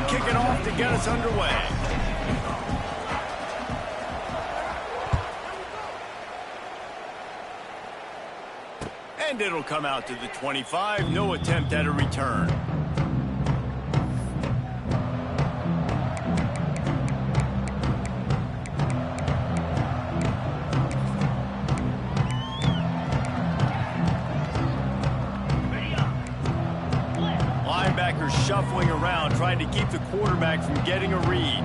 kick it off to get us underway. And it'll come out to the 25. No attempt at a return. Linebackers shuffling around, trying to keep the quarterback from getting a read.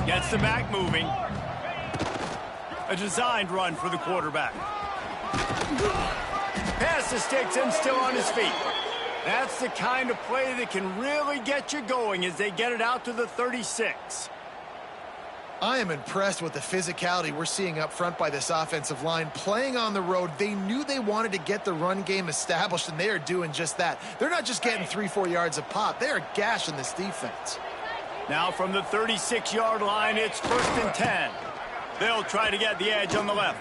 Gets the back moving. A designed run for the quarterback. Pass the sticks and still on his feet. That's the kind of play that can really get you going as they get it out to the 36. I am impressed with the physicality we're seeing up front by this offensive line. Playing on the road, they knew they wanted to get the run game established, and they are doing just that. They're not just getting 3-4 yards a pop. They are gashing this defense. Now from the 36-yard line, it's 1st and 10. They'll try to get the edge on the left.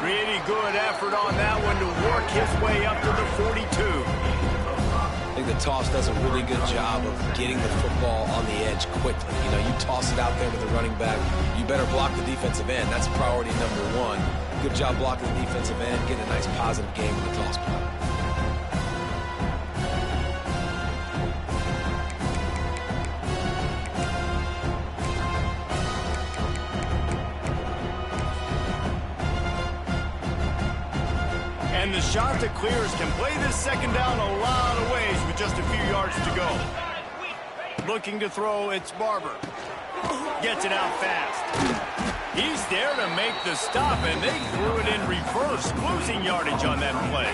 Pretty good effort on that one to work his way up to the 42. I think the toss does a really good job of getting the football on the edge quickly. You know, you toss it out there with the running back, you better block the defensive end. That's priority number one. Good job blocking the defensive end, getting a nice positive game with the toss play. And the shot that clears can play this second down a lot of ways with just a few yards to go. Looking to throw, it's Barber. Gets it out fast. He's there to make the stop, and they threw it in reverse, losing yardage on that play.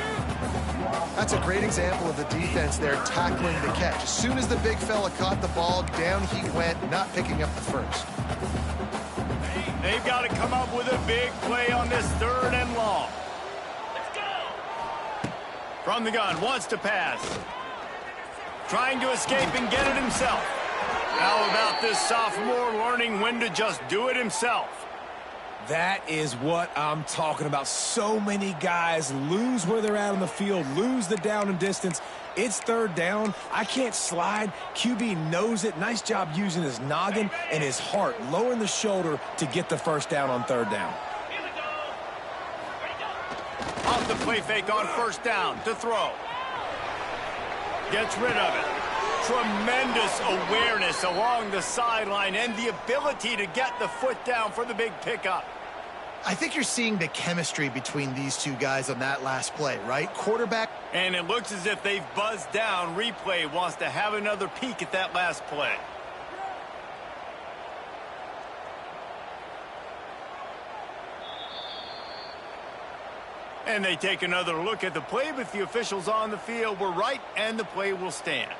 That's a great example of the defense there tackling the catch. As soon as the big fella caught the ball, down he went, not picking up the first. They've got to come up with a big play on this 3rd and long. From the gun, wants to pass. Trying to escape and get it himself. How about this sophomore learning when to just do it himself? That is what I'm talking about. So many guys lose where they're at on the field, lose the down and distance. It's 3rd down. I can't slide. QB knows it. Nice job using his noggin and his heart, lowering the shoulder to get the 1st down on 3rd down. Off the play fake on 1st down to throw. Gets rid of it. Tremendous awareness along the sideline and the ability to get the foot down for the big pickup. I think you're seeing the chemistry between these two guys on that last play, right? Quarterback. And it looks as if they've buzzed down. Replay wants to have another peek at that last play. And they take another look at the play, but the officials on the field were right, and the play will stand.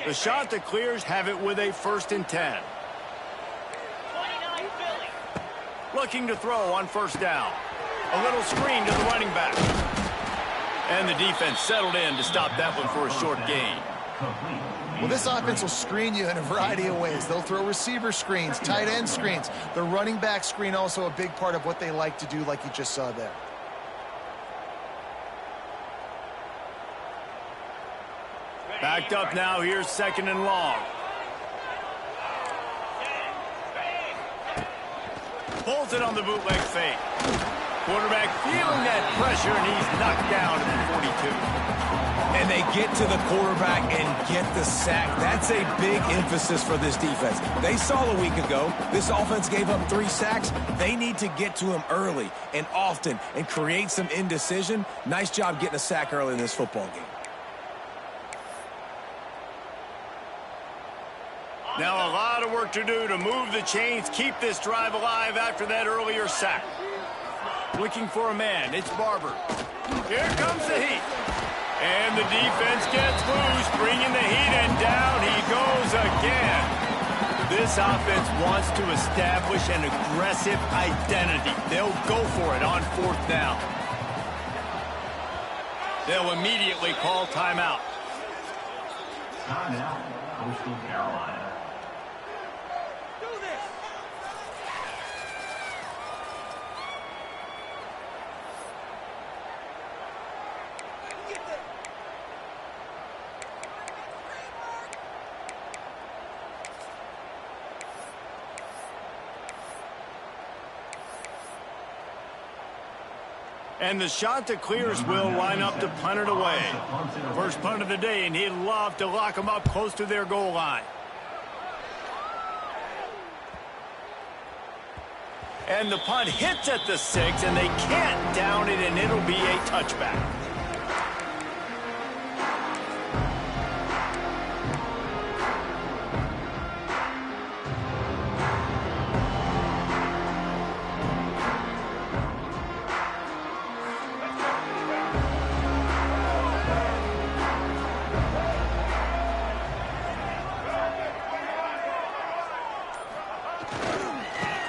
The shot that clears have it with a 1st and 10. Looking to throw on 1st down. A little screen to the running back. And the defense settled in to stop that one for a short gain. Well, this offense will screen you in a variety of ways. They'll throw receiver screens, tight end screens. The running back screen also a big part of what they like to do, like you just saw there. Backed up now, here's 2nd and long. Pulls it on the bootleg fake. Quarterback feeling that pressure, and he's knocked down at the 42. And they get to the quarterback and get the sack. That's a big emphasis for this defense. They saw a week ago, this offense gave up 3 sacks. They need to get to him early and often and create some indecision. Nice job getting a sack early in this football game. Now a lot of work to do to move the chains, keep this drive alive after that earlier sack. Looking for a man, it's Barber. Here comes the heat. And the defense gets loose, bringing the heat, and down he goes again. This offense wants to establish an aggressive identity. They'll go for it on 4th down. They'll immediately call timeout. Timeout, Coastal Carolina. And the shot that clears will line up to punt it away. First punt of the day, and he'd love to lock them up close to their goal line. And the punt hits at the 6, and they can't down it, and it'll be a touchback.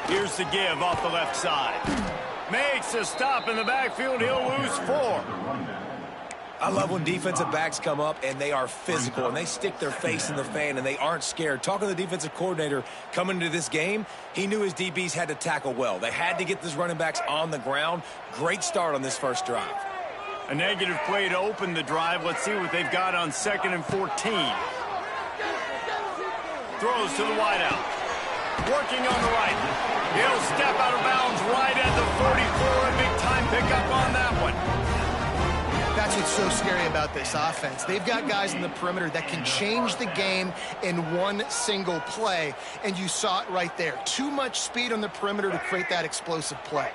Here's the give off the left side. Makes a stop in the backfield. He'll lose 4. I love when defensive backs come up and they are physical and they stick their face in the fan and they aren't scared. Talking to the defensive coordinator coming into this game, he knew his DBs had to tackle well. They had to get these running backs on the ground. Great start on this first drive. A negative play to open the drive. Let's see what they've got on 2nd and 14. Throws to the wideout. Working on the right. He'll step out of bounds right at the 44. A big-time pickup on that one. That's what's so scary about this offense. They've got guys in the perimeter that can change the game in one single play, and you saw it right there. Too much speed on the perimeter to create that explosive play.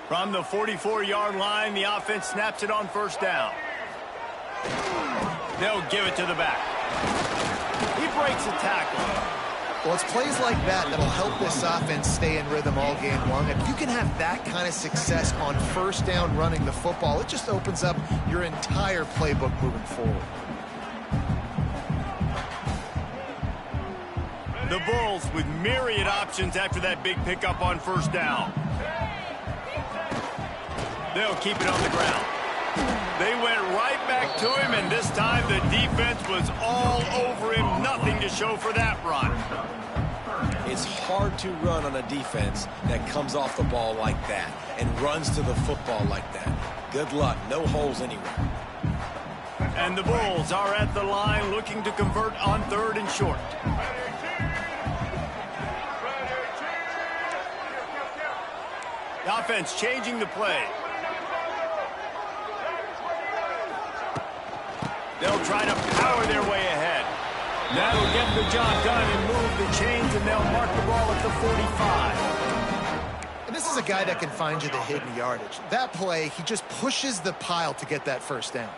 From the 44-yard line, the offense snaps it on first down. They'll give it to the back. He breaks a tackle. Well, it's plays like that that'll help this offense stay in rhythm all game long. If you can have that kind of success on first down running the football, it just opens up your entire playbook moving forward. The Bulls with myriad options after that big pickup on first down. They'll keep it on the ground. They went right back to him, and this time the defense was all over him. Nothing to show for that run. It's hard to run on a defense that comes off the ball like that and runs to the football like that. Good luck. No holes anywhere. And the Bulls are at the line looking to convert on 3rd and short. The offense changing the play. They'll try to power their way ahead. That'll get the job done and move the chains, and they'll mark the ball at the 45. And this is a guy that can find you the hidden yardage. That play, he just pushes the pile to get that first down.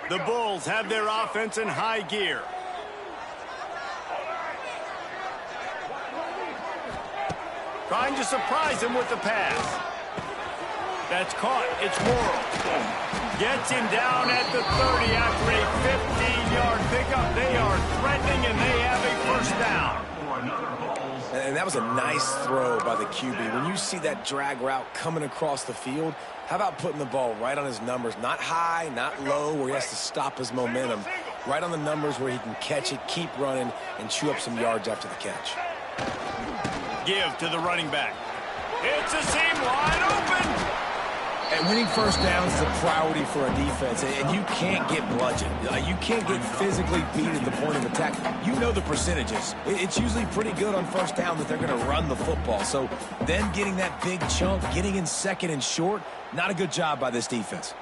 The Bulls have their offense in high gear. Trying to surprise him with the pass. That's caught. It's Morrow. Gets him down at the 30 after a 15-yard pickup. They are threatening, and they have a first down. And that was a nice throw by the QB. When you see that drag route coming across the field, how about putting the ball right on his numbers? Not high, not low, where he has to stop his momentum. Right on the numbers where he can catch it, keep running, and chew up some yards after the catch. Give to the running back. It's a seam wide open. And winning first downs is a priority for a defense, and you can't get bludgeoned. You can't get physically beat at the point of attack. You know the percentages. It's usually pretty good on first down that they're going to run the football. So then getting that big chunk, getting in 2nd and short, not a good job by this defense.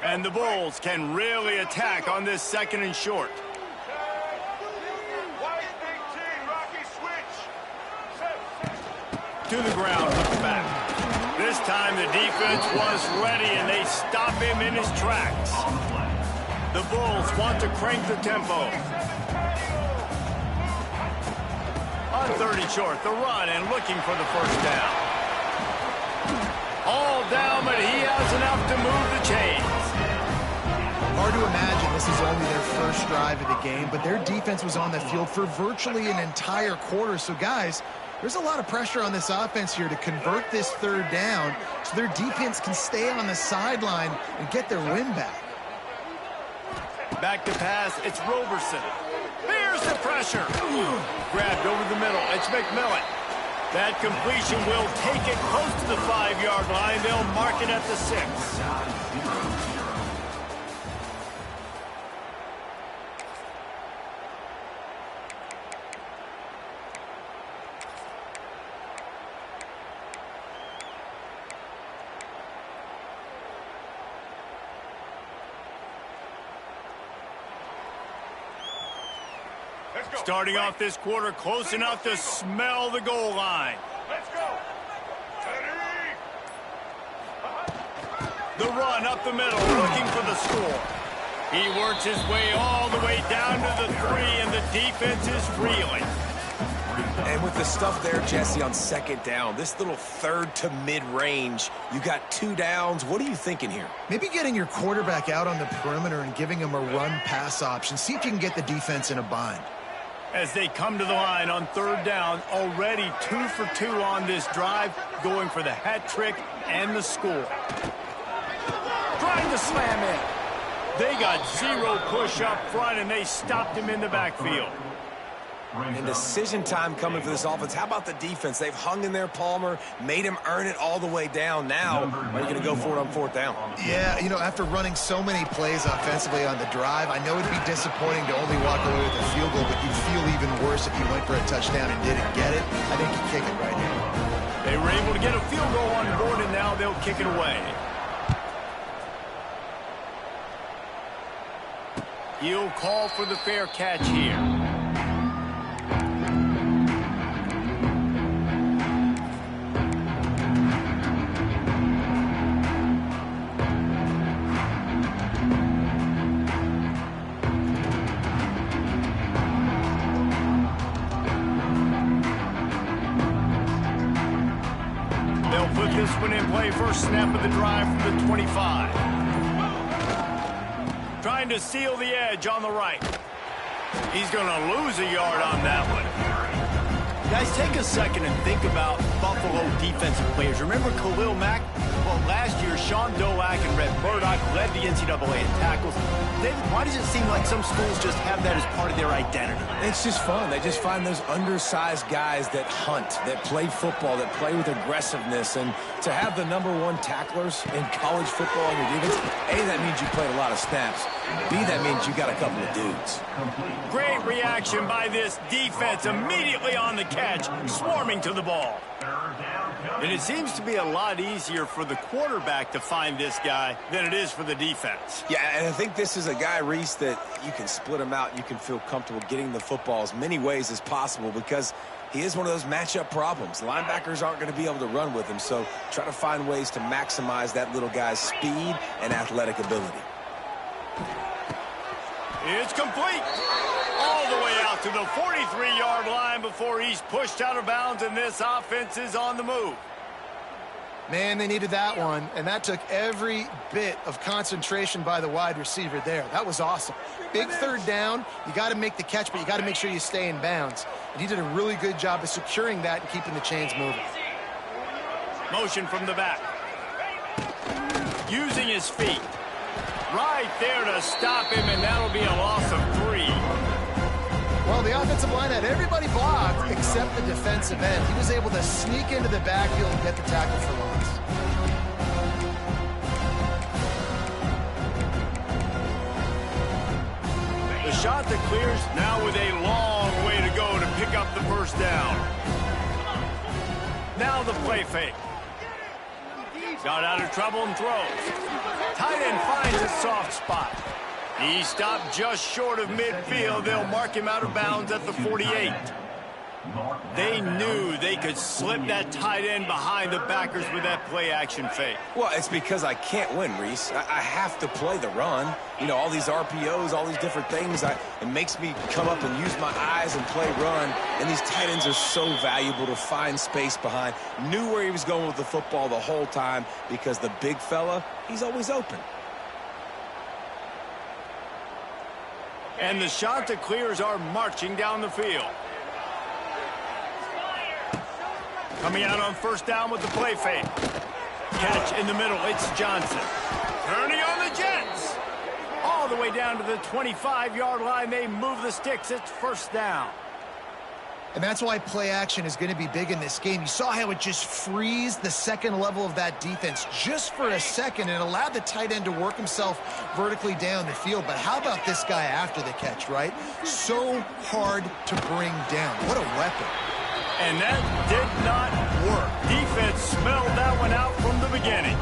And the Bulls can really attack on this 2nd and short. To the ground, looks back. This time the defense was ready, and they stop him in his tracks. The Bulls want to crank the tempo. On 30 short, the run, and looking for the first down. All down, but he has enough to move the chains. Hard to imagine this is only their first drive of the game, but their defense was on the field for virtually an entire quarter. So, guys, there's a lot of pressure on this offense here to convert this 3rd down so their defense can stay on the sideline and get their win back. Back to pass, it's Roberson. Here's the pressure. Grabbed over the middle, it's McMillan. That completion will take it close to the 5-yard line. They'll mark it at the 6. Starting off this quarter close enough to smell the goal line. Let's go. The run up the middle, looking for the score. He works his way all the way down to the 3, and the defense is reeling. And with the stuff there, Jesse, on second down, this little third to mid-range, you got 2 downs. What are you thinking here? Maybe getting your quarterback out on the perimeter and giving him a run-pass option. See if you can get the defense in a bind. As they come to the line on third down, already 2 for 2 on this drive, going for the hat trick and the score. Trying to slam in. They got 0 push up front, and they stopped him in the backfield. And decision time coming for this offense. How about the defense? They've hung in there, Palmer, made him earn it all the way down. Now, are you going to go for it on fourth down? Yeah, you know, after running so many plays offensively on the drive, I know it'd be disappointing to only walk away with a field goal, but you'd feel even worse if you went for a touchdown and didn't get it. I think you kick it right here. They were able to get a field goal on the board, and now they'll kick it away. He'll call for the fair catch here. They'll put this one in play. First snap of the drive from the 25. Trying to seal the edge on the right. He's going to lose a yard on that one. Guys, take a second and think about Buffalo defensive players. Remember Khalil Mack? Well, last year, Sean Dolak and Red Murdoch led the NCAA in tackles. David, why does it seem like some schools just have that as part of their identity? It's just fun. They just find those undersized guys that hunt, that play football, that play with aggressiveness. And to have the #1 tacklers in college football on your defense, A, that means you played a lot of snaps. B, that means you got a couple of dudes. Great reaction by this defense, immediately on the catch, swarming to the ball. And it seems to be a lot easier for the quarterback to find this guy than it is for the defense. Yeah, and I think this is a guy, Reese, that you can split him out. You can feel comfortable getting the football as many ways as possible because he is one of those matchup problems. Linebackers aren't going to be able to run with him, so try to find ways to maximize that little guy's speed and athletic ability. It's complete. All the way out to the 43-yard line before he's pushed out of bounds, and this offense is on the move. Man, they needed that one, and that took every bit of concentration by the wide receiver there. That was awesome. Big third down. You got to make the catch, but you got to make sure you stay in bounds. And he did a really good job of securing that and keeping the chains moving. Motion from the back. Using his feet. Right there to stop him, and that'll be a loss of 3. Well, the offensive line had everybody blocked except the defensive end. He was able to sneak into the backfield and get the tackle for loss. The shot that clears now with a long way to go to pick up the first down. Now the play fake. Got out of trouble and throws. Tight end finds a soft spot. He stopped just short of midfield. They'll mark him out of bounds at the 48. They knew they could slip that tight end behind the backers with that play-action fake. Well, it's because I can't win, Reese. I have to play the run. You know, all these RPOs, all these different things. It makes me come up and use my eyes and play run. And these tight ends are so valuable to find space behind. Knew where he was going with the football the whole time because the big fella, he's always open. And the Chanticleers are marching down the field. Coming out on first down with the play fake. Catch in the middle, it's Johnson. Turning on the Jets. Oh, the way down to the 25-yard line. They move the sticks. It's first down. And that's why play action is going to be big in this game. You saw how it just frees the second level of that defense just for a second and allowed the tight end to work himself vertically down the field. But how about this guy after the catch, right? So hard to bring down. What a weapon. And that did not work. Defense smelled that one out from the beginning.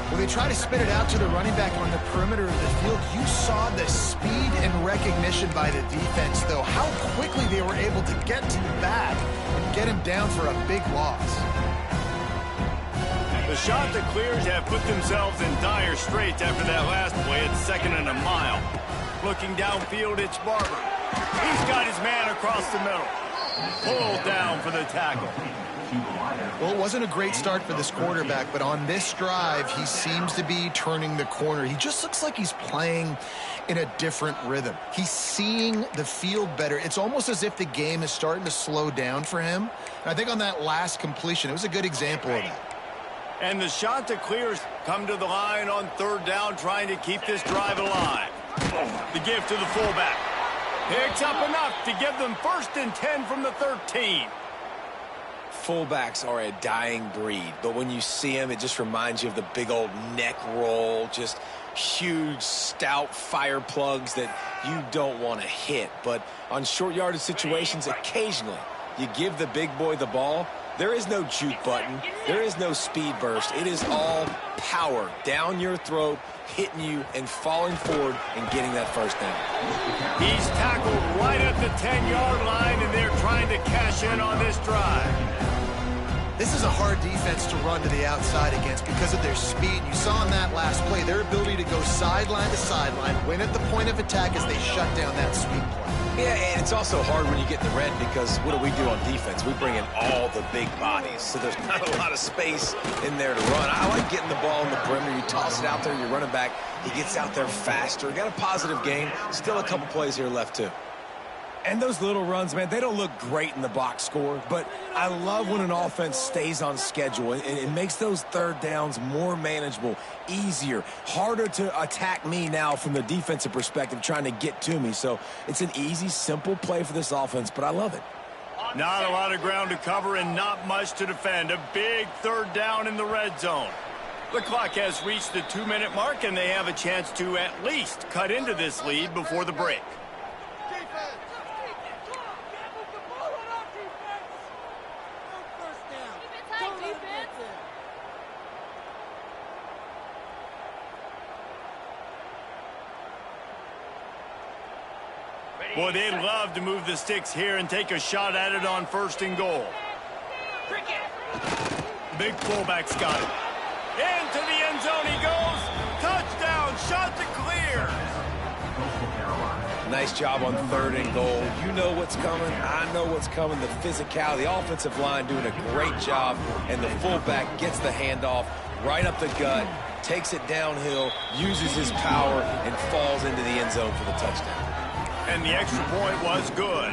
Well, they try to spit it out to the running back on the perimeter of the field. You saw the speed and recognition by the defense, though. How quickly they were able to get to the back and get him down for a big loss. The Chanticleers have put themselves in dire straits after that last play at 2nd and a mile. Looking downfield, it's Barber. He's got his man across the middle. Pulled down for the tackle. Well, it wasn't a great start for this quarterback, but on this drive, he seems to be turning the corner. He just looks like he's playing in a different rhythm. He's seeing the field better. It's almost as if the game is starting to slow down for him. And I think on that last completion, it was a good example of that. And the Chanticleers come to the line on 3rd down, trying to keep this drive alive. The give to the fullback. Picks up enough to give them 1st and 10 from the 13. Fullbacks are a dying breed, but when you see them, it just reminds you of the big old neck roll, just huge, stout fire plugs that you don't want to hit. But on short yardage situations, occasionally you give the big boy the ball. There is no juke button. There is no speed burst. It is all power down your throat, hitting you and falling forward and getting that 1st down. He's tackled right at the 10-yard line, and they're trying to cash in on this drive. This is a hard defense to run to the outside against because of their speed. You saw in that last play their ability to go sideline to sideline, win at the point of attack as they shut down that sweep play. Yeah, and it's also hard when you get in the red because what do on defense? We bring in all the big bodies, so there's not a lot of space in there to run. I like getting the ball in the perimeter. You toss it out there, your running back, he gets out there faster. Got a positive game. Still a couple plays here left, too. And those little runs, man, they don't look great in the box score, but I love when an offense stays on schedule. It makes those 3rd downs more manageable, easier, harder to attack me now from the defensive perspective trying to get to me. So it's an easy, simple play for this offense, but I love it. Not a lot of ground to cover and not much to defend. A big 3rd down in the red zone. The clock has reached the 2-minute mark, and they have a chance to at least cut into this lead before the break. Boy, they'd love to move the sticks here and take a shot at it on 1st and goal. Big fullback's got it. Into the end zone he goes. Touchdown, Chanticleer. Nice job on 3rd and goal. You know what's coming. I know what's coming. The physicality, the offensive line doing a great job, and the fullback gets the handoff right up the gut, takes it downhill, uses his power, and falls into the end zone for the touchdown. And the extra point was good.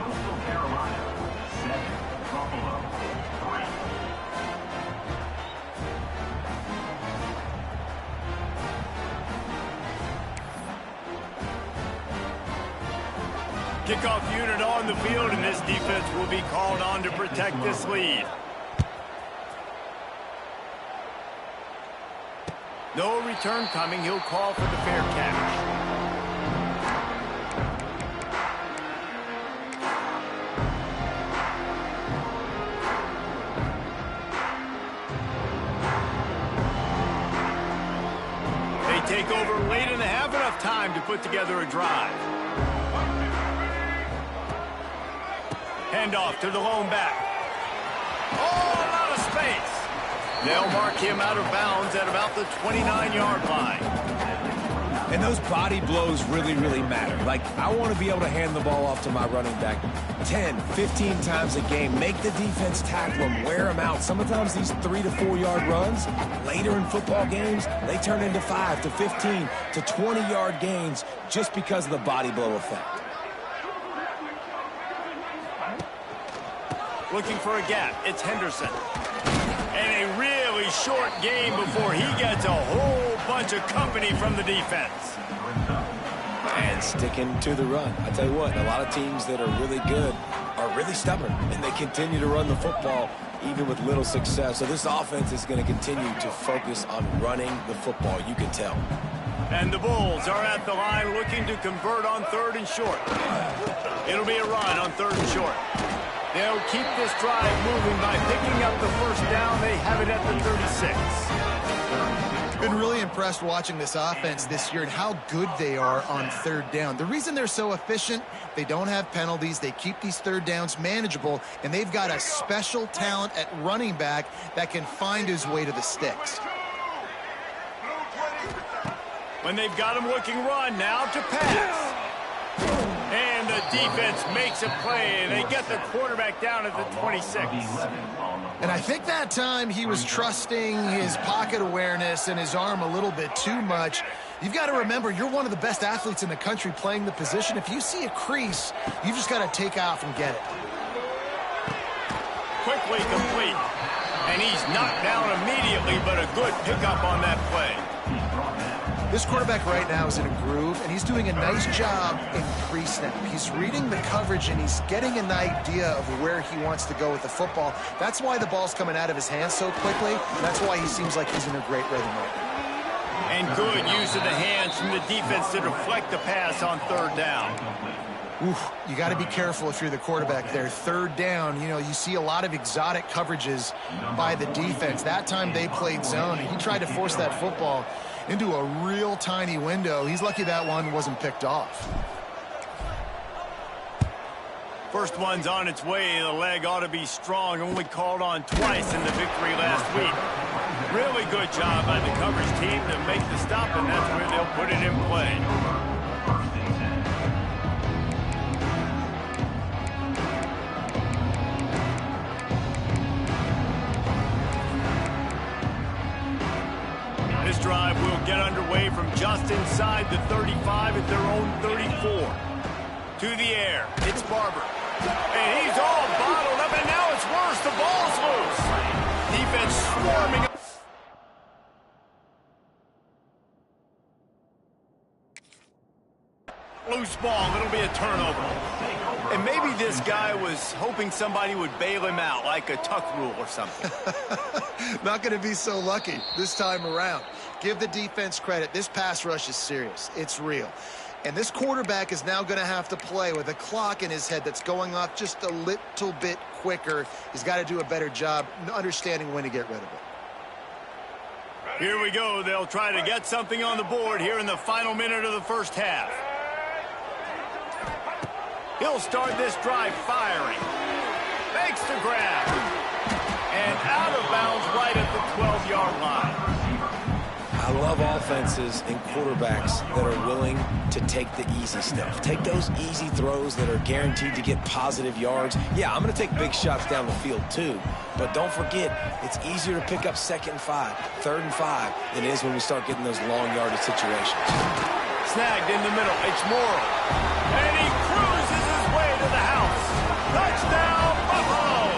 Kickoff unit on the field, and this defense will be called on to protect this lead. No return coming. He'll call for the fair catch. Take over late and have enough time to put together a drive. Handoff to the lone back. Oh, a lot of space. They'll mark him out of bounds at about the 29-yard line. And those body blows really, really matter. Like, I want to be able to hand the ball off to my running back 10, 15 times a game. Make the defense tackle them, wear them out. Sometimes these 3 to 4 yard runs, later in football games, they turn into 5 to 15 to 20-yard gains just because of the body blow effect. Looking for a gap. It's Henderson. And a really short game before he gets a whole bunch of company from the defense. and sticking to the run. I tell you what, a lot of teams that are really good are really stubborn, and they continue to run the football even with little success. So this offense is going to continue to focus on running the football. You can tell. And the Bulls are at the line looking to convert on 3rd and short. It'll be a run on 3rd and short. They'll keep this drive moving by picking up the first down. They have it at the 36. Been really impressed watching this offense this year and how good they are on 3rd down. The reason they're so efficient, they don't have penalties, they keep these 3rd downs manageable, and they've got a special talent at running back that can find his way to the sticks. When they've got him looking run, now to pass. And the defense makes a play, and they get the quarterback down at the 26. And I think that time he was trusting his pocket awareness and his arm a little bit too much. You've got to remember, you're one of the best athletes in the country playing the position. If you see a crease, you've just got to take off and get it. Quickly complete. And he's knocked down immediately, but a good pickup on that play. This quarterback right now is in a groove, and he's doing a nice job in pre-snap. He's reading the coverage, and he's getting an idea of where he wants to go with the football. That's why the ball's coming out of his hands so quickly. That's why he seems like he's in a great rhythm right now. And good use of the hands from the defense to deflect the pass on 3rd down. Oof, you got to be careful if you're the quarterback there. 3rd down, you know, you see a lot of exotic coverages by the defense. That time they played zone, and he tried to force that football into a real tiny window. He's lucky that one wasn't picked off. First one's on its way. The leg ought to be strong. Only called on twice in the victory last week. Really good job by the coverage team to make the stop, and that's where they'll put it in play. This drive will get underway from just inside the 35 at their own 34. To the air, it's Barber. And he's all bottled up, and now it's worse. The ball's loose. Defense swarming. Loose ball, it'll be a turnover. And maybe this guy was hoping somebody would bail him out, like a tuck rule or something. Not going to be so lucky this time around. Give the defense credit. This pass rush is serious. It's real. And this quarterback is now going to have to play with a clock in his head that's going off just a little bit quicker. He's got to do a better job understanding when to get rid of it. Here we go. They'll try to get something on the board here in the final minute of the first half. He'll start this drive firing. Makes the grab. And out of bounds right at the 12-yard line. I love offenses and quarterbacks that are willing to take the easy stuff. Take those easy throws that are guaranteed to get positive yards. Yeah, I'm going to take big shots down the field too. But don't forget, it's easier to pick up 2nd and 5, 3rd and 5 than it is when we start getting those long yardage situations. Snagged in the middle. It's Morrow. And he cruises his way to the house. Touchdown, Buffalo!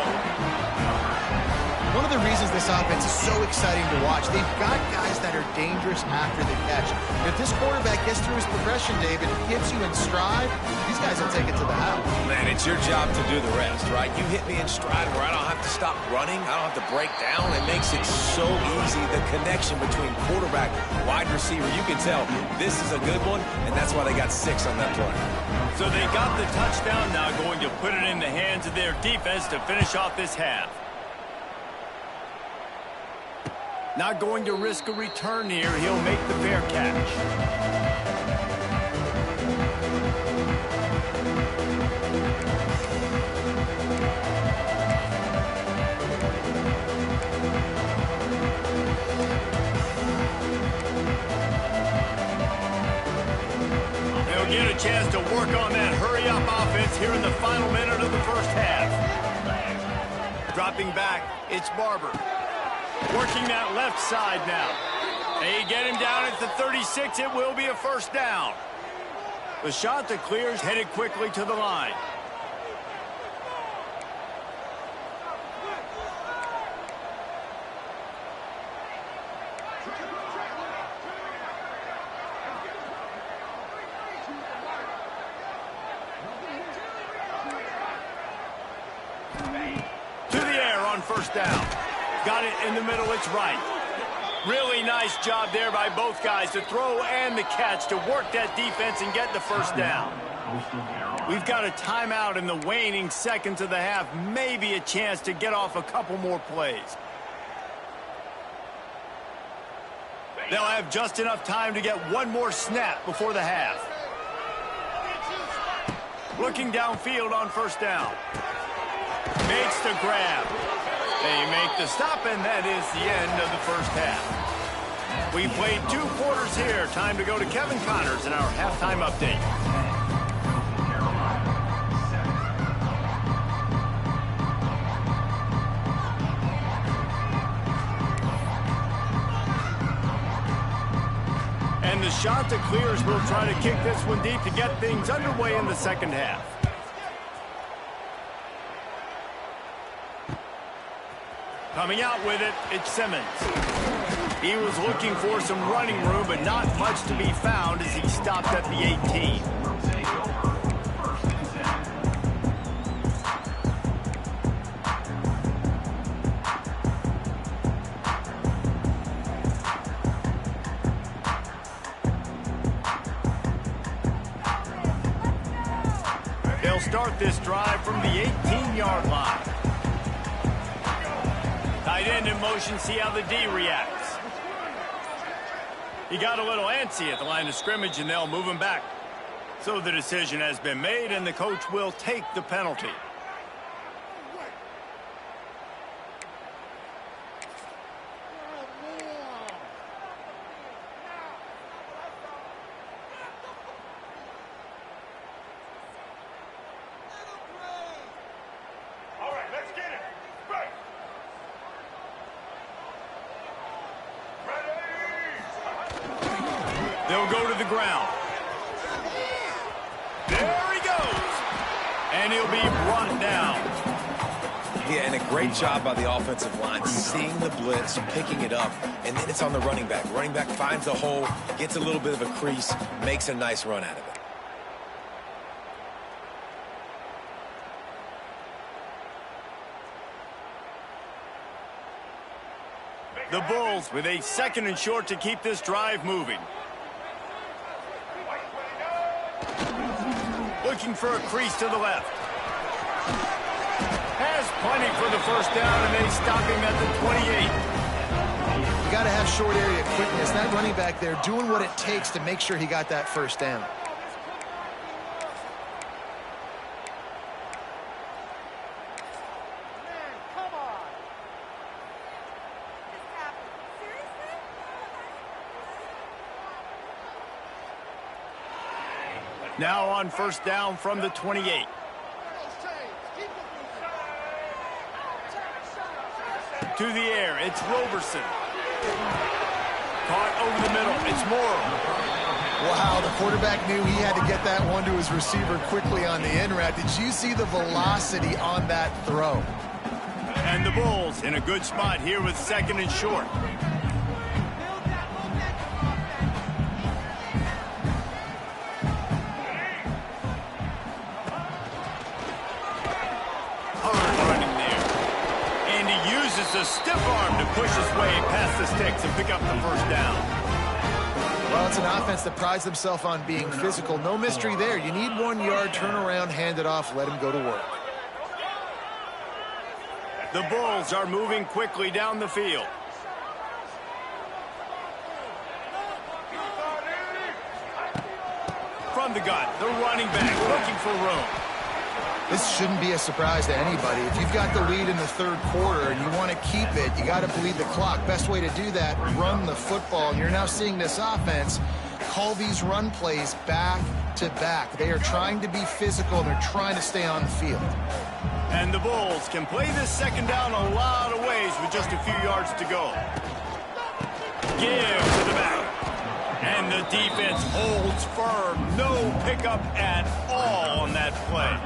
One of the reasons this offense is so exciting to watch, they've got guys that are dangerous after the catch. If this quarterback gets through his progression, David, gets you in stride, these guys will take it to the house. Man, it's your job to do the rest, right? You hit me in stride where I don't have to stop running. I don't have to break down. It makes it so easy. The connection between quarterback, wide receiver, you can tell this is a good one, and that's why they got 6 on that play. So they got the touchdown, now going to put it in the hands of their defense to finish off this half. Not going to risk a return here. He'll make the fair catch. They'll get a chance to work on that hurry-up offense here in the final minute of the first half. Dropping back, it's Barber. Working that left side now. They get him down at the 36. It will be a first down. The shot that clears headed quickly to the line. first down. Got it in the middle, it's right. Really nice job there by both guys to throw and the catch to work that defense and get the first down. We've got a timeout in the waning seconds of the half, maybe a chance to get off a couple more plays. They'll have just enough time to get one more snap before the half. Looking downfield on first down. Makes the grab. They make the stop, and that is the end of the first half. We played 2 quarters here. Time to go to Kevin Connors in our halftime update. And the shot that clears will try to kick this one deep to get things underway in the second half. Coming out with it, it's Simmons. He was looking for some running room, but not much to be found as he stopped at the 18. They'll start this drive from the 18-yard line. Tight end in motion, see how the D reacts. He got a little antsy at the line of scrimmage, and they'll move him back. So the decision has been made, and the coach will take the penalty. They'll go to the ground. There he goes. And he'll be brought down. Yeah, and a great job by the offensive line, seeing the blitz, picking it up, and then it's on the running back. Running back finds the hole, gets a little bit of a crease, makes a nice run out of it. The Bulls with a 2nd and short to keep this drive moving. Looking for a crease to the left. Has plenty for the first down, and they stop him at the 28. You got to have short area quickness. That running back there doing what it takes to make sure he got that first down. Now on first down from the 28. To the air, it's Roberson. Caught over the middle, it's Morrow. Wow, the quarterback knew he had to get that one to his receiver quickly on the in route. Did you see the velocity on that throw? And the Bulls in a good spot here with 2nd and short. A stiff arm to push his way past the sticks and pick up the first down. Well, it's an offense that prides themselves on being physical. No mystery there. You need 1 yard, turn around, hand it off, let him go to work. The Bulls are moving quickly down the field. From the gun, the running back looking for room. This shouldn't be a surprise to anybody. If you've got the lead in the 3rd quarter and you want to keep it, you got to bleed the clock. Best way to do that, run the football. And you're now seeing this offense call these run plays back to back. They are trying to be physical, and they're trying to stay on the field. And the Bulls can play this 2nd down a lot of ways with just a few yards to go. Give to the back. And the defense holds firm. No pickup at all on that play.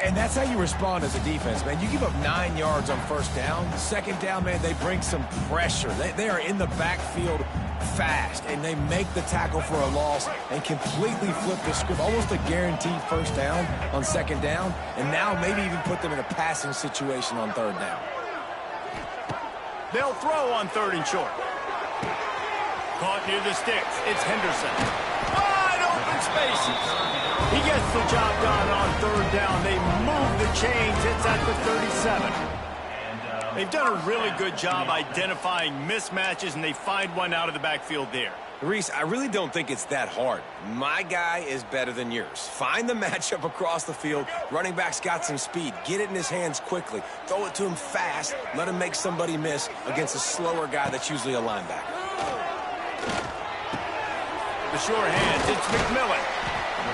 And that's how you respond as a defense, man. You give up 9 yards on first down. 2nd down, man, they bring some pressure. They are in the backfield fast, and they make the tackle for a loss and completely flip the script. Almost a guaranteed first down on second down, and now maybe even put them in a passing situation on third down. They'll throw on third and short. Caught near the sticks. It's Henderson. Wide open spaces. He gets the job done on third down. They move the chains. It's at the 37. They've done a really good job identifying mismatches, and they find one out of the backfield there. Reese, I really don't think it's that hard. My guy is better than yours. Find the matchup across the field. Running back's got some speed. Get it in his hands quickly. Throw it to him fast. Let him make somebody miss against a slower guy that's usually a linebacker. The sure hands, it's McMillan.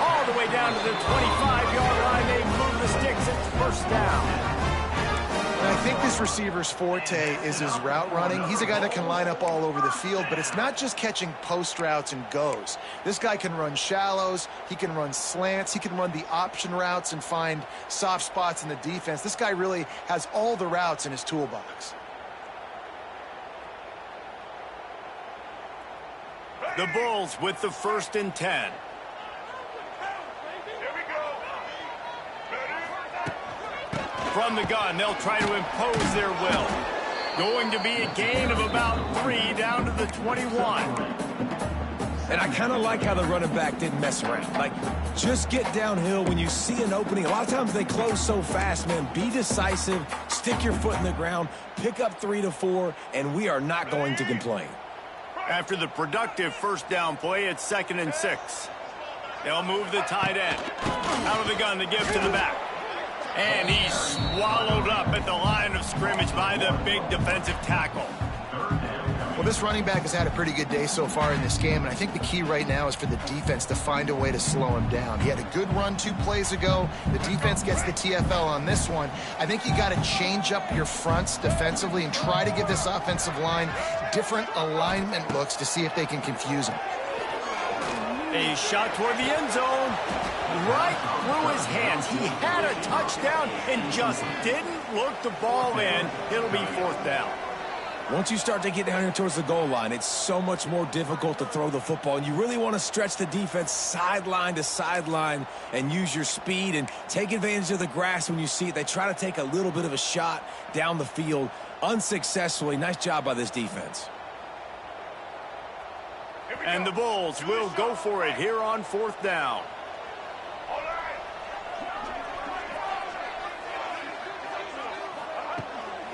All the way down to the 25-yard line. They move the sticks. It's first down. And I think this receiver's forte is his route running. He's a guy that can line up all over the field, but it's not just catching post routes and goes. This guy can run shallows, he can run slants, he can run the option routes and find soft spots in the defense. This guy really has all the routes in his toolbox. The Bulls with the 1st and 10. From the gun, they'll try to impose their will. Going to be a gain of about 3 down to the 21. And I kind of like how the running back didn't mess around. Like, just get downhill when you see an opening. A lot of times they close so fast, man. Be decisive, stick your foot in the ground, pick up 3 to 4, and we are not going to complain. After the productive first down play, it's 2nd and 6. They'll move the tight end. Out of the gun to give to the back. And he's swallowed up at the line of scrimmage by the big defensive tackle. Well, this running back has had a pretty good day so far in this game, and I think the key right now is for the defense to find a way to slow him down. He had a good run 2 plays ago. The defense gets the TFL on this one. I think you got to change up your fronts defensively and try to give this offensive line different alignment looks to see if they can confuse him. A shot toward the end zone. Right through his hands. He had a touchdown and just didn't look the ball in. It'll be 4th down. Once you start to get down here towards the goal line, it's so much more difficult to throw the football. And you really want to stretch the defense sideline to sideline and use your speed and take advantage of the grass when you see it. They try to take a little bit of a shot down the field unsuccessfully. Nice job by this defense. And the Bulls will go for it here on 4th down.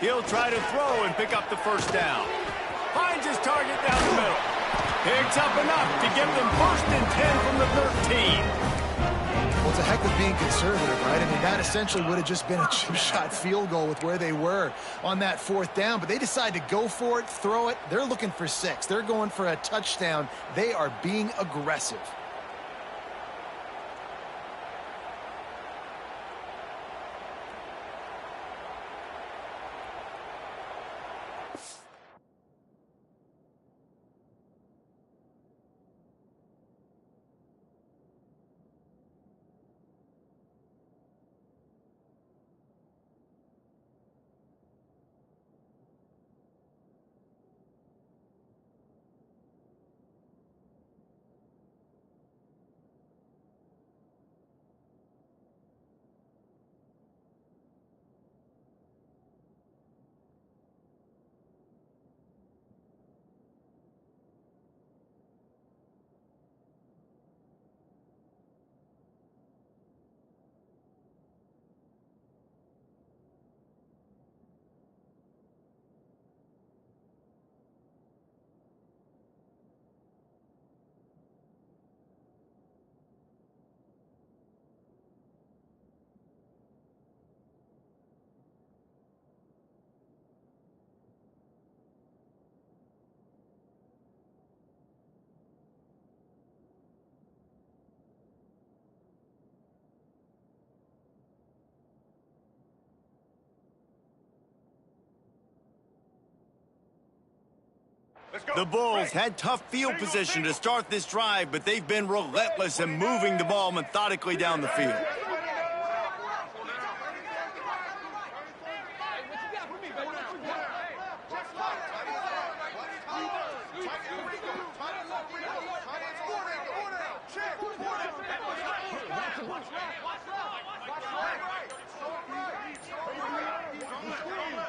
He'll try to throw and pick up the first down. Finds his target down the middle. Picks up enough to give them 1st and 10 from the 13. Well, it's a heck of being conservative, right? I mean, that essentially would have just been a chip shot field goal with where they were on that 4th down, but they decide to go for it, throw it. They're looking for 6. They're going for a touchdown. They are being aggressive. The Bulls had tough field position to start this drive, but they've been relentless in moving the ball methodically down the field.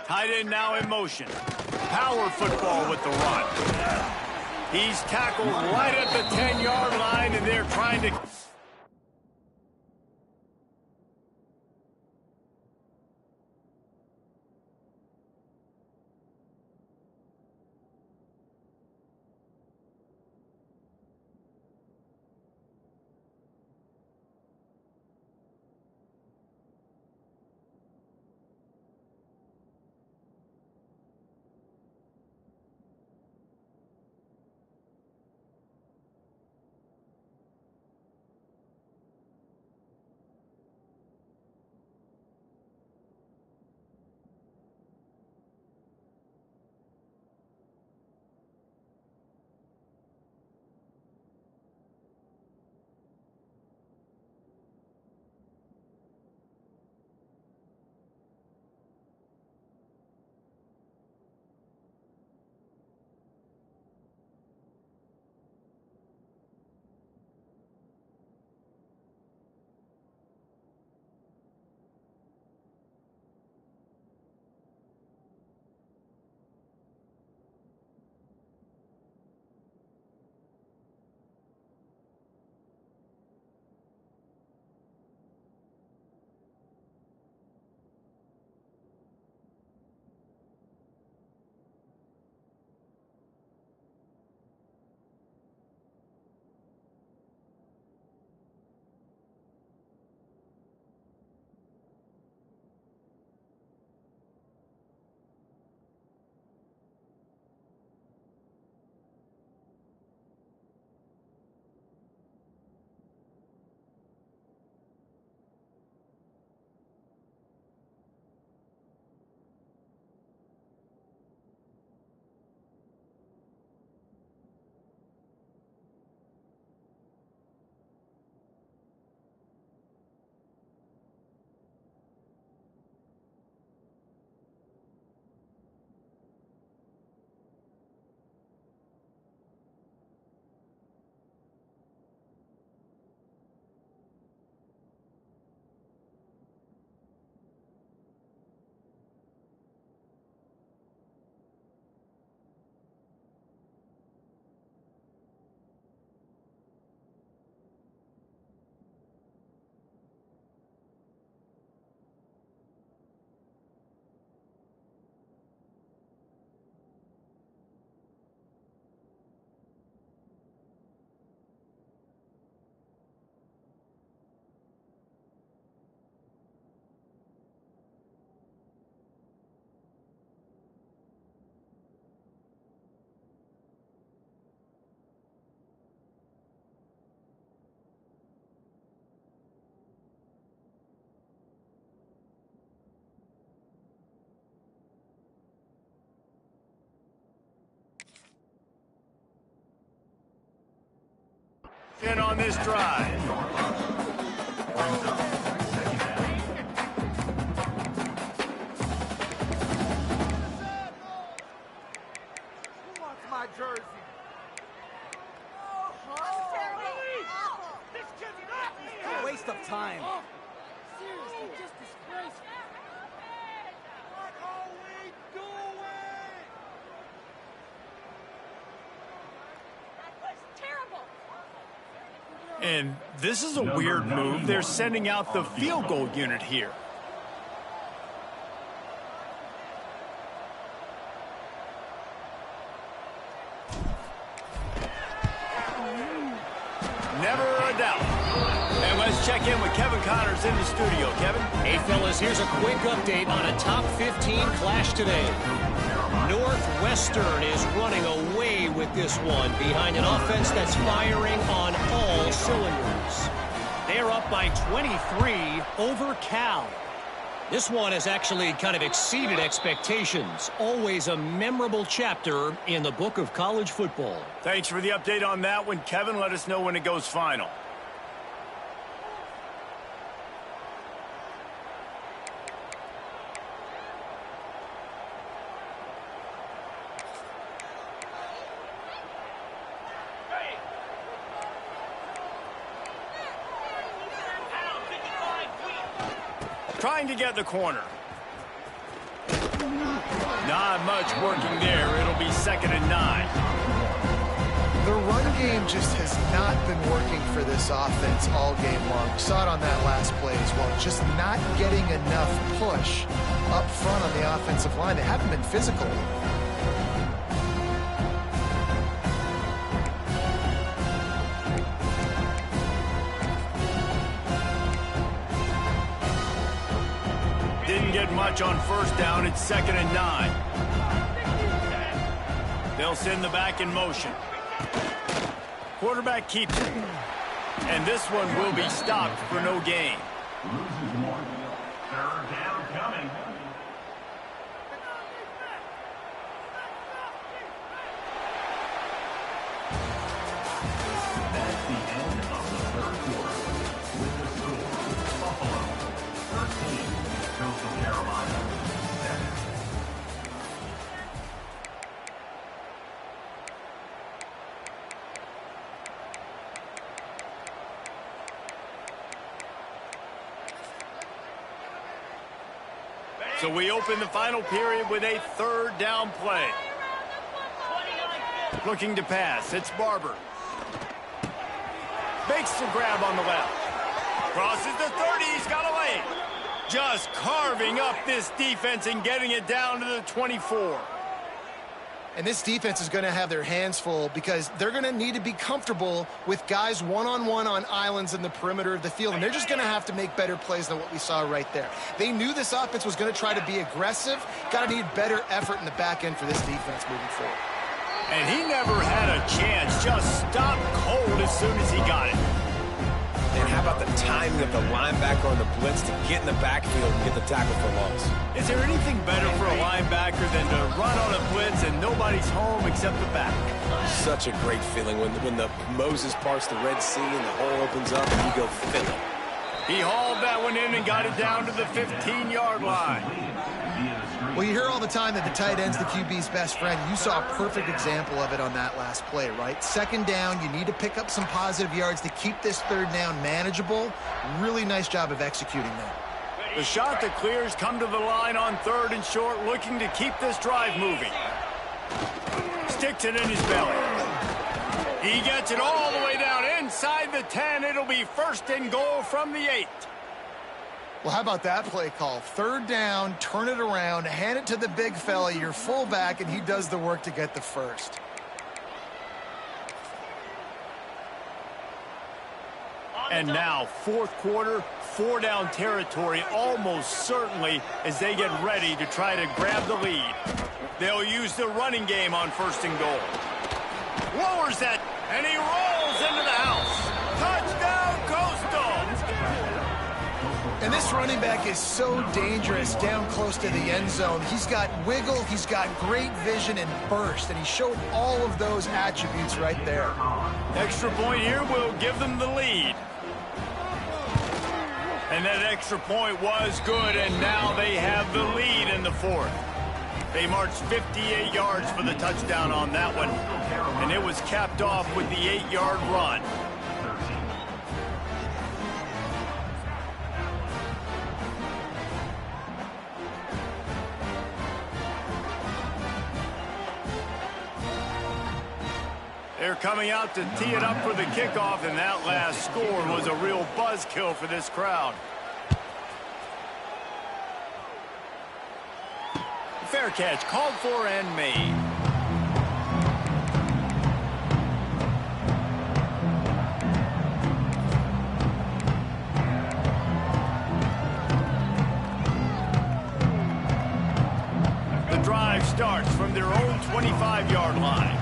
Tight end now in motion. Power football with the run. He's tackled right at the 10-yard line, and they're trying to... in on this drive. Who wants my jersey? This kid's not waste of time. Seriously, just disgraceful. What are we doing? That was terrible. And this is a weird move. They're sending out the field goal unit here. Never a doubt. And let's check in with Kevin Connors in the studio. Kevin? Hey, fellas, here's a quick update on a top 15 clash today. Northwestern is running away with this one behind an offense that's firing on all cylinders. They're up by 23 over Cal. This one has actually kind of exceeded expectations. Always a memorable chapter in the book of college football. Thanks for the update on that one, Kevin. Let us know when it goes final. Trying to get the corner. Not much working there. It'll be 2nd and 9. The run game just has not been working for this offense all game long. We saw it on that last play as well. Just not getting enough push up front on the offensive line. They haven't been physical. Didn't get much on 1st down. It's 2nd and 9. They'll send the back in motion. Quarterback keeps it. And this one will be stopped for no gain. Loses one. 3rd down coming. That's the end of the 3rd quarter. With the score, Buffalo 13, Coastal Carolina 7. So we open the final period with a 3rd down play. Looking to pass. It's Barber. Makes the grab on the left. Crosses the 30. He's got a lane. Just carving up this defense and getting it down to the 24. And this defense is going to have their hands full because they're going to need to be comfortable with guys one-on-one on islands in the perimeter of the field. And they're just going to have to make better plays than what we saw right there. They knew this offense was going to try to be aggressive. Got to need better effort in the back end for this defense moving forward. And he never had a chance. Just stopped cold as soon as he got it. And how about the timing of the linebacker on the blitz to get in the backfield and get the tackle for loss? Is there anything better for a linebacker than to run on a blitz and nobody's home except the back? Such a great feeling when the Moses parts the Red Sea and the hole opens up and you go fill it. He hauled that one in and got it down to the 15-yard line. Well, you hear all the time that the tight end's the QB's best friend. You saw a perfect example of it on that last play, right? 2nd down, you need to pick up some positive yards to keep this 3rd down manageable. Really nice job of executing that. The shot that clears come to the line on 3rd and short, looking to keep this drive moving. Sticks it in his belly. He gets it all the way down inside the 10. It'll be 1st and goal from the 8. Well, how about that play call? 3rd down, turn it around, hand it to the big fella, your fullback, and he does the work to get the 1st. And now, 4th quarter, 4-down territory almost certainly as they get ready to try to grab the lead. They'll use the running game on 1st and goal. Lowers that, and he rolls into the house. Touchdown, Coastal! And this running back is so dangerous down close to the end zone. He's got wiggle, he's got great vision and burst, and he showed all of those attributes right there. Extra point here will give them the lead. And that extra point was good, and now they have the lead in the 4th. They marched 58 yards for the touchdown on that one, and it was capped off with the 8-yard run. They're coming out to tee it up for the kickoff, and that last score was a real buzzkill for this crowd. Fair catch, called for and made. The drive starts from their own 25-yard line.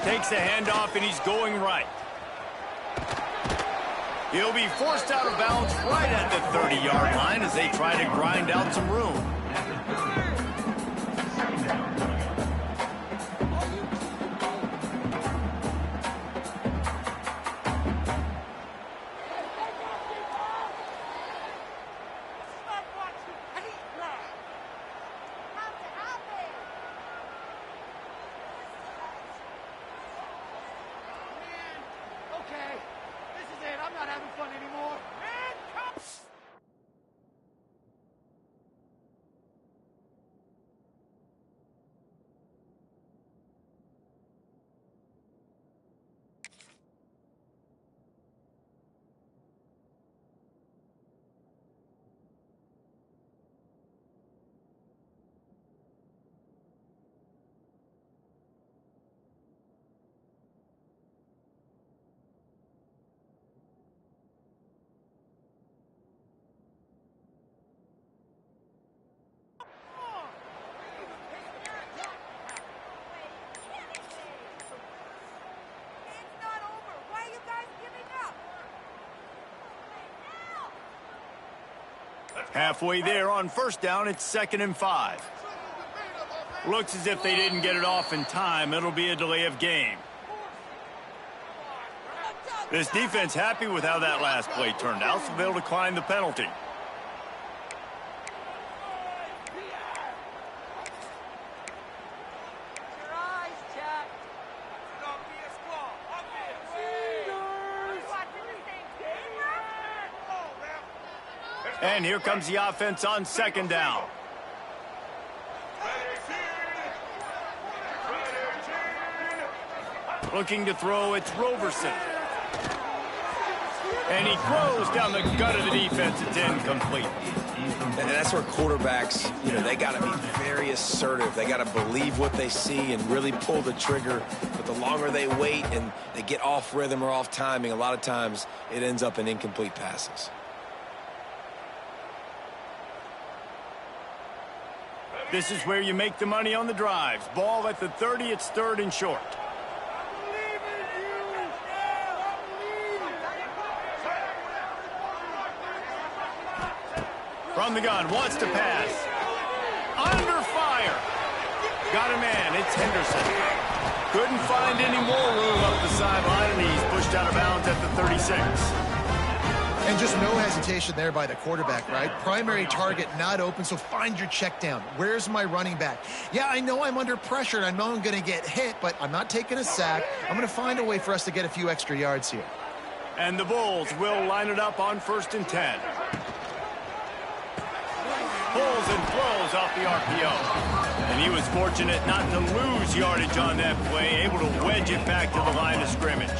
Takes the handoff, and he's going right. He'll be forced out of bounds right at the 30-yard line as they try to grind out some room. Okay, this is it. I'm not having fun anymore. Halfway there on first down, it's 2nd and 5. Looks as if they didn't get it off in time. It'll be a delay of game. This defense happy with how that last play turned out, so they'll decline the penalty. And here comes the offense on 2nd down. Looking to throw, it's Roberson. And he throws down the gut of the defense. It's incomplete. And that's where quarterbacks, they got to be very assertive. They got to believe what they see and really pull the trigger. But the longer they wait and they get off rhythm or off timing, a lot of times it ends up in incomplete passes. This is where you make the money on the drives. Ball at the 30, it's 3rd and short. From the gun, wants to pass. Under fire. Got a man, it's Henderson. Couldn't find any more room up the sideline, and he's pushed out of bounds at the 36. And just no hesitation there by the quarterback, right? Primary target not open, so find your check down. Where's my running back? Yeah, I know I'm under pressure, and I know I'm going to get hit, but I'm not taking a sack. I'm going to find a way for us to get a few extra yards here. And the Bulls will line it up on 1st and 10. Pulls and throws off the RPO. And he was fortunate not to lose yardage on that play, able to wedge it back to the line of scrimmage.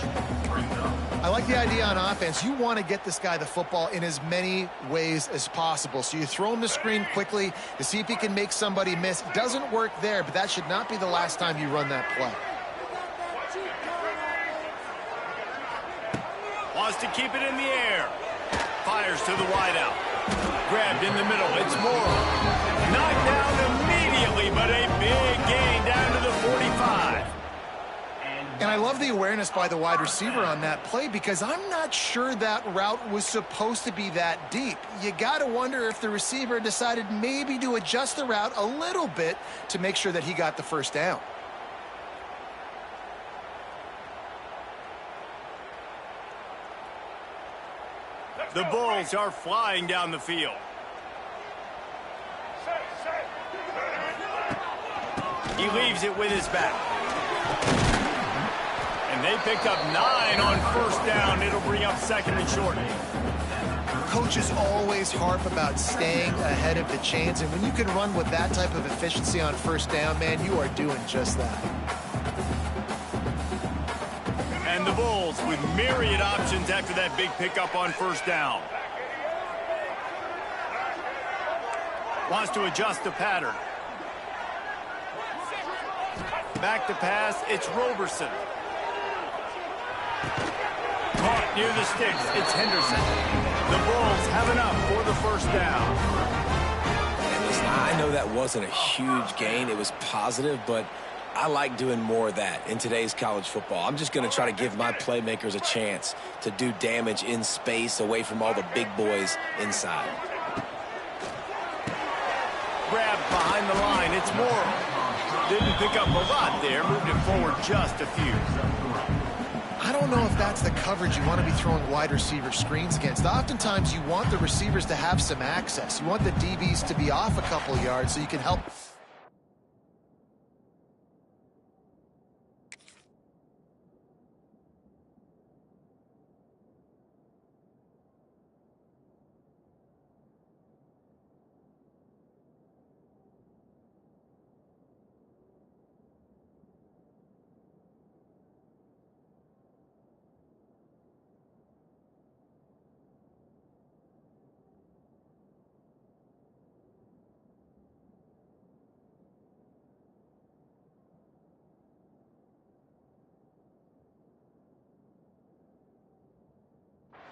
I like the idea on offense. You want to get this guy the football in as many ways as possible. So you throw him the screen quickly to see if he can make somebody miss. Doesn't work there, but that should not be the last time you run that play. Wants to keep it in the air. Fires to the wideout. Grabbed in the middle. It's Morrow. Knocked down immediately, but a big gain down to the 45. And I love the awareness by the wide receiver on that play because I'm not sure that route was supposed to be that deep. You got to wonder if the receiver decided maybe to adjust the route a little bit to make sure that he got the first down. The Bulls are flying down the field. He leaves it with his back. And they picked up 9 on first down. It'll bring up 2nd and short. Coaches always harp about staying ahead of the chains, and when you can run with that type of efficiency on first down, man, you are doing just that. And the Bulls with myriad options after that big pickup on first down. Wants to adjust the pattern. Back to pass, it's Roberson. Caught near the sticks, it's Henderson. The Bulls have enough for the first down. And listen, I know that wasn't a huge gain. It was positive, but I like doing more of that in today's college football. I'm just going to try to give my playmakers a chance to do damage in space away from all the big boys inside. Grabbed behind the line, it's Morrow. Didn't pick up a lot there, moved it forward just a few. I don't know if that's the coverage you want to be throwing wide receiver screens against. Oftentimes, you want the receivers to have some access. You want the DBs to be off a couple yards so you can help.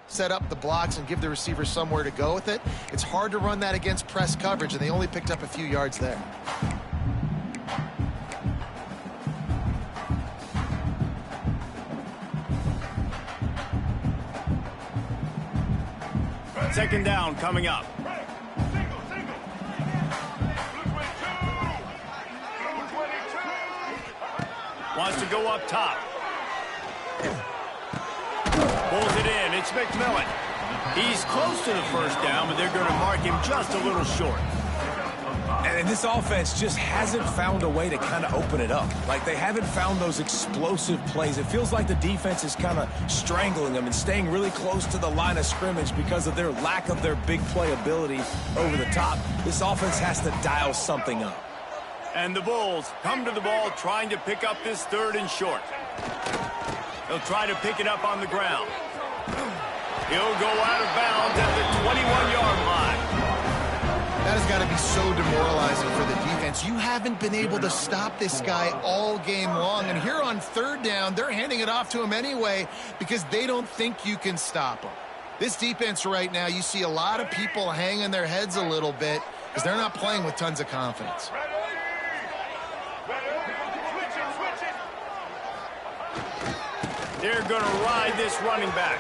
Set up the blocks and give the receiver somewhere to go with it. It's hard to run that against press coverage, and they only picked up a few yards there. Second down coming up. go up top. Pulls it in. It's McMillan. He's close to the first down, but they're going to mark him just a little short. And this offense just hasn't found a way to kind of open it up. Like, they haven't found those explosive plays. It feels like the defense is kind of strangling them and staying really close to the line of scrimmage because of their lack of their big play ability over the top. This offense has to dial something up. And the Bulls come to the ball trying to pick up this 3rd and short. They'll try to pick it up on the ground. He'll go out of bounds at the 21-yard line. That has got to be so demoralizing for the defense. You haven't been able to stop this guy all game long. And here on 3rd down, they're handing it off to him anyway because they don't think you can stop him. This defense right now, you see a lot of people hanging their heads a little bit because they're not playing with tons of confidence. They're going to ride this running back.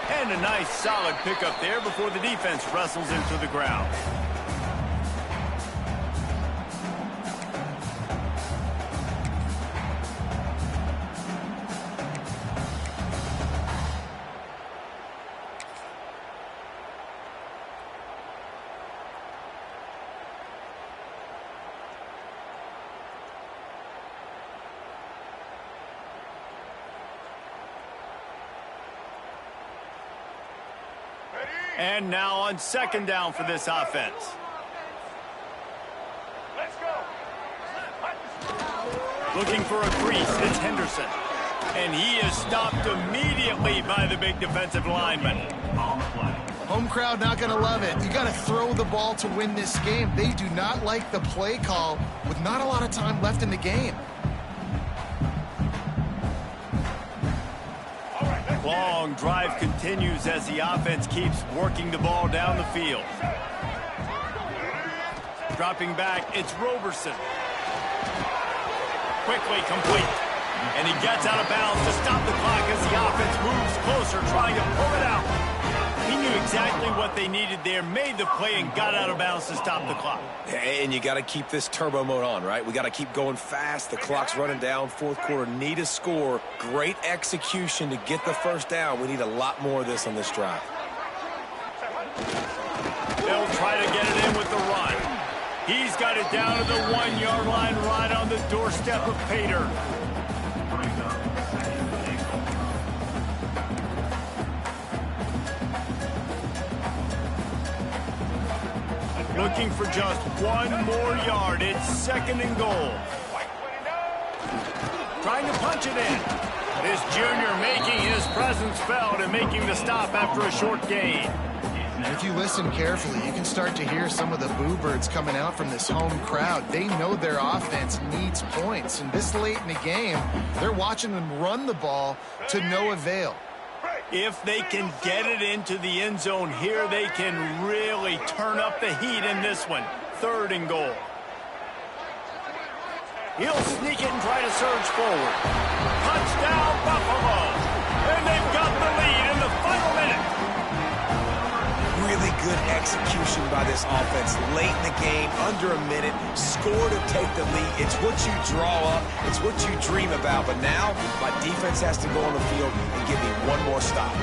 And a nice solid pickup there before the defense wrestles him to the ground. And now on 2nd down for this offense. Let's go. Looking for a crease, it's Henderson. And he is stopped immediately by the big defensive lineman. Home crowd not going to love it. You got to throw the ball to win this game. They do not like the play call with not a lot of time left in the game. Long drive continues as the offense keeps working the ball down the field. Dropping back, it's Roberson. Quickly complete. And he gets out of bounds to stop the clock as the offense moves closer, trying to pull it out. He knew exactly what they needed there, made the play, and got out of bounds to stop the clock. And you got to keep this turbo mode on, right? We got to keep going fast. The clock's running down. 4th quarter, need a score. Great execution to get the 1st down. We need a lot more of this on this drive. They'll try to get it in with the run. He's got it down to the 1-yard line, right on the doorstep of Pater. Looking for just 1 more yard. It's 2nd and goal. Trying to punch it in. This junior making his presence felt and making the stop after a short gain. And if you listen carefully, you can start to hear some of the boo birds coming out from this home crowd. They know their offense needs points. And this late in the game, they're watching them run the ball to no avail. If they can get it into the end zone here, they can really turn up the heat in this one. 3rd and goal. He'll sneak it and try to surge forward. Touchdown, Buffalo. And they've got the lead in the final minute. Really good execution by this offense. Late in the game, under a minute, score to take the lead. It's what you draw up. It's what you dream about. But now, my defense has to go on the field and give me one more stop.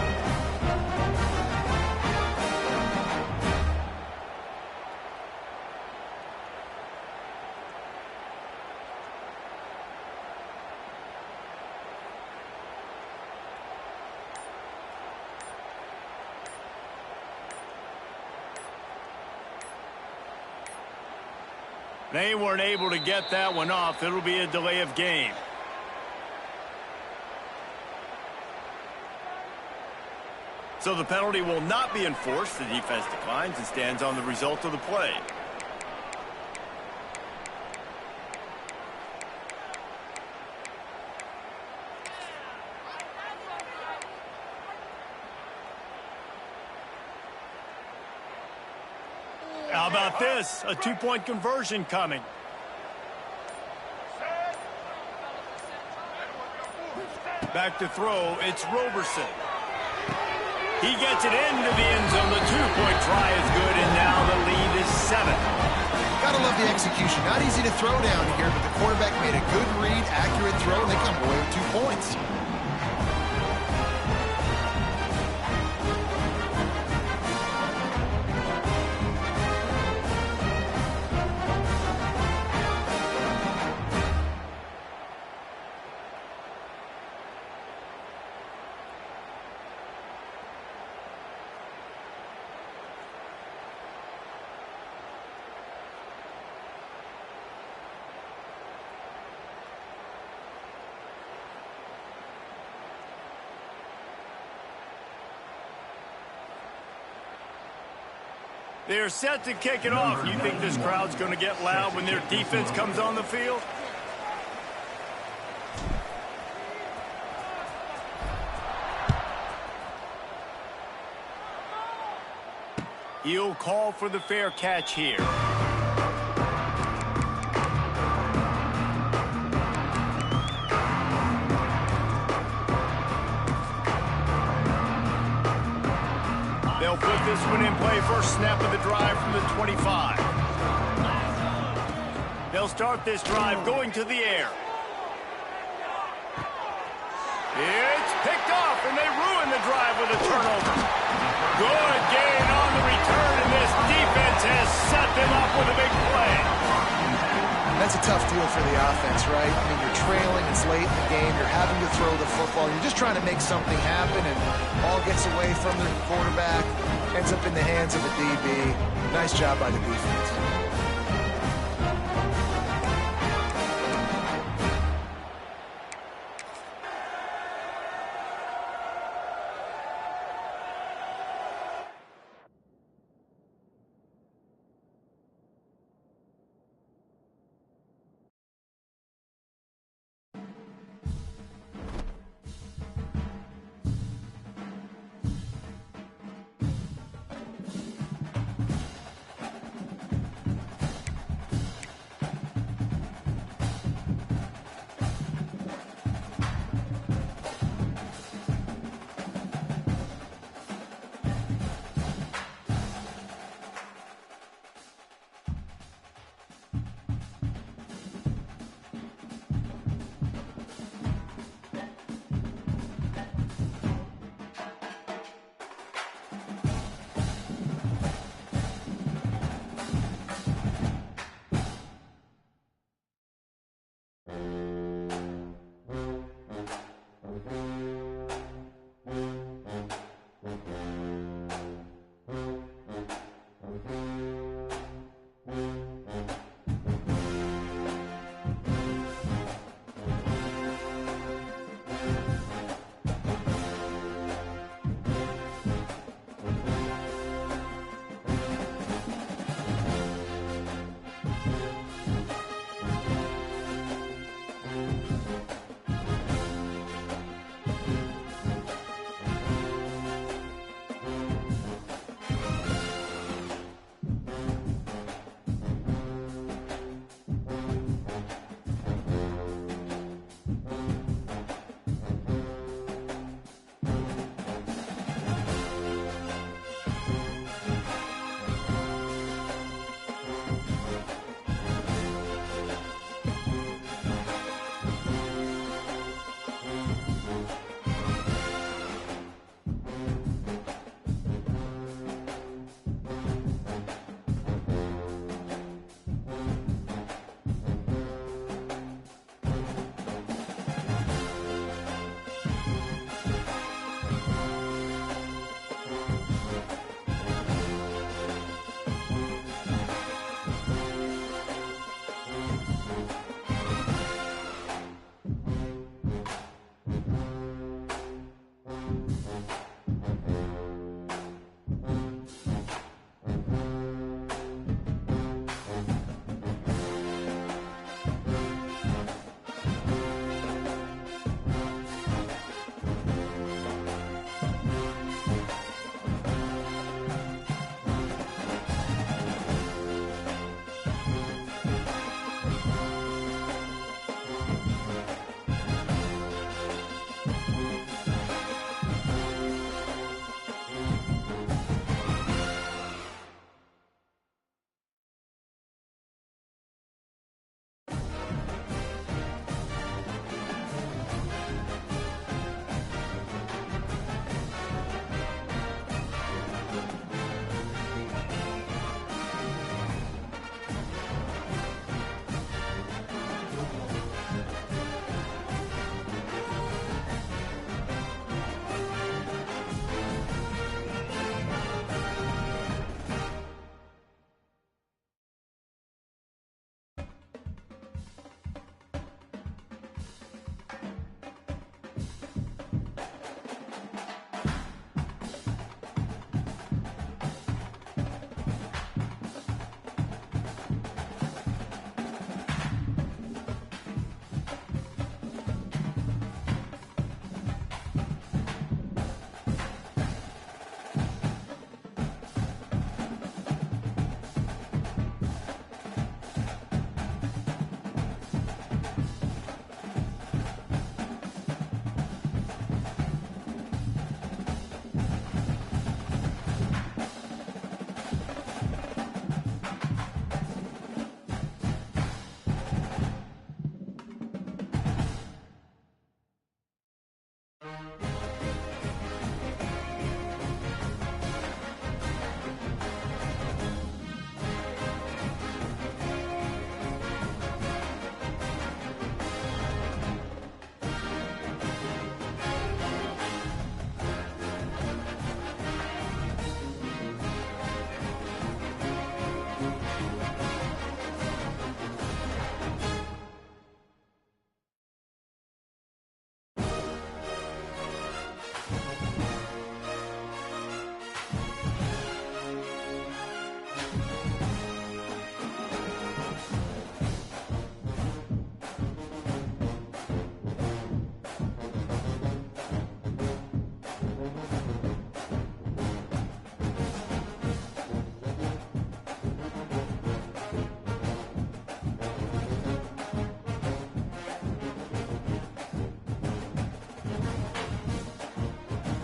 They weren't able to get that one off. It'll be a delay of game. So the penalty will not be enforced. The defense declines and stands on the result of the play. How about this? A 2-point conversion coming. Back to throw, it's Roberson. He gets it into the end zone. The 2-point try is good, and now the lead is 7. Got Gotta love the execution. Not easy to throw down here, but the quarterback made a good read, accurate throw, and they come away with 2 points. They're set to kick it off. You think this crowd's going to get loud when their defense comes on the field? He'll call for the fair catch here. They'll put this one in play. First snap of the drive from the 25. They'll start this drive going to the air. It's picked off, and they ruin the drive with a turnover. Good gain on the return, and this defense has set them up with a big play. That's a tough deal for the offense, right? I mean, you're trailing, it's late in the game, you're having to throw the football, you're just trying to make something happen, and ball gets away from the quarterback, ends up in the hands of the DB. Nice job by the defense.